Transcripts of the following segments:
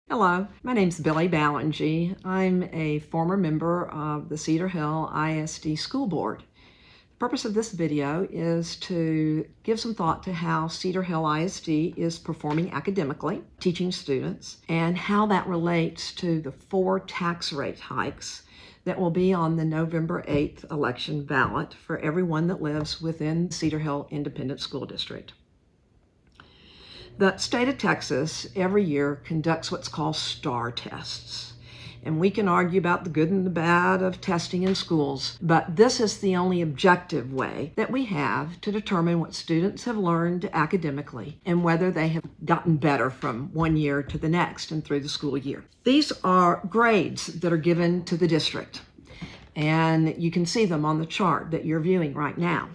Hello, my name's Billy Ballingy. I'm a former member of the Cedar Hill ISD School Board. The purpose of this video is to give some thought to how Cedar Hill ISD is performing academically, teaching students, and how that relates to the 4 tax rate hikes that will be on the November 8th election ballot for everyone that lives within Cedar Hill Independent School District. The state of Texas every year conducts what's called STAR tests. And we can argue about the good and the bad of testing in schools, but this is the only objective way that we have to determine what students have learned academically and whether they have gotten better from one year to the next and through the school year. These are grades that are given to the district, and you can see them on the chart that you're viewing right now.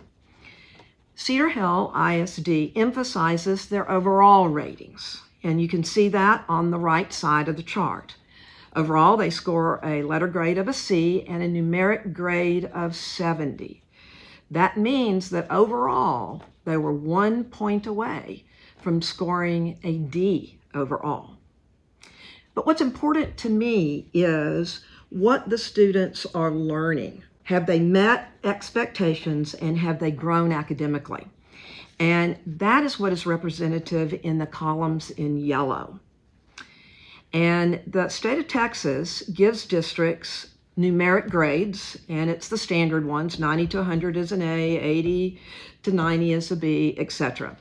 Cedar Hill ISD emphasizes their overall ratings, and you can see that on the right side of the chart. Overall, they score a letter grade of a C and a numeric grade of 70. That means that overall, they were 1 point away from scoring a D overall. But what's important to me is what the students are learning. Have they met expectations and have they grown academically? And that is what is representative in the columns in yellow. And the state of Texas gives districts numeric grades, and it's the standard ones. 90 to 100 is an A, 80 to 90 is a B, etc.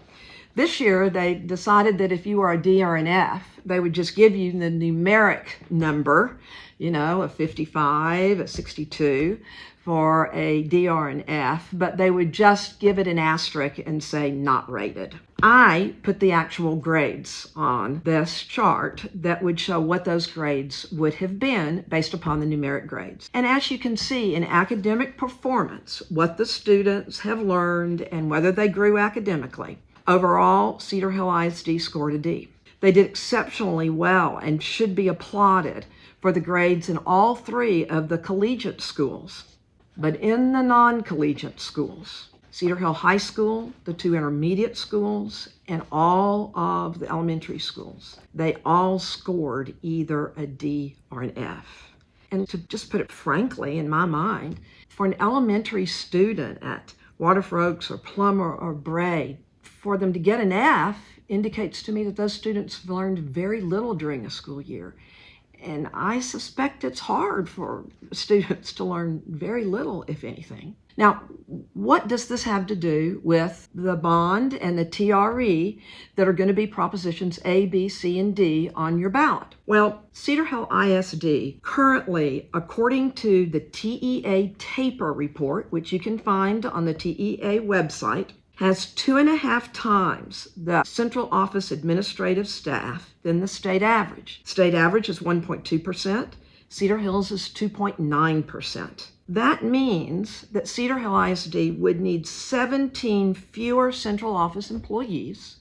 This year, they decided that if you are a D or an F, they would just give you the numeric number, a 55, a 62 for a D or an F, but they would just give it an asterisk and say not rated. I put the actual grades on this chart that would show what those grades would have been based upon the numeric grades. And as you can see in academic performance, what the students have learned and whether they grew academically, overall, Cedar Hill ISD scored a D. They did exceptionally well and should be applauded for the grades in all 3 of the collegiate schools. But in the non-collegiate schools, Cedar Hill High School, the 2 intermediate schools, and all of the elementary schools, they all scored either a D or an F. And to just put it frankly, in my mind, for an elementary student at Waterford Oaks or Plummer or Bray, for them to get an F indicates to me that those students have learned very little during a school year. And I suspect it's hard for students to learn very little, if anything. Now, what does this have to do with the bond and the TRE that are going to be propositions A, B, C, and D on your ballot? Well, Cedar Hill ISD currently, according to the TEA taper report, which you can find on the TEA website, has 2.5 times the central office administrative staff than the state average. State average is 1.2%. Cedar Hills is 2.9%. That means that Cedar Hill ISD would need 17 fewer central office employees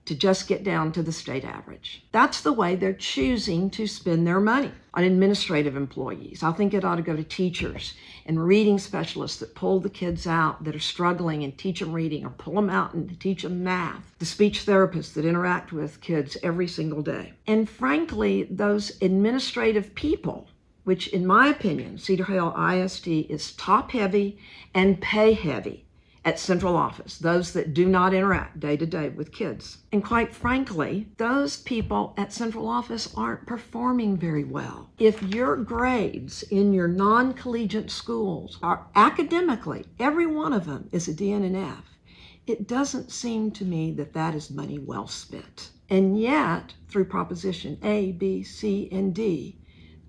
to just get down to the state average. That's the way they're choosing to spend their money on administrative employees. I think it ought to go to teachers and reading specialists that pull the kids out that are struggling and teach them reading, or pull them out and teach them math. The speech therapists that interact with kids every single day. And frankly, those administrative people, which in my opinion, Cedar Hill ISD is top heavy and pay heavy at central office, those that do not interact day to day with kids. And quite frankly, those people at central office aren't performing very well. If your grades in your non-collegiate schools are academically, every one of them is a D and an F, it doesn't seem to me that that is money well spent. And yet, through proposition A, B, C, and D,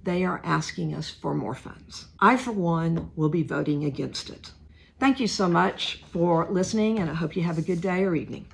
they are asking us for more funds. I, for one, will be voting against it. Thank you so much for listening, and I hope you have a good day or evening.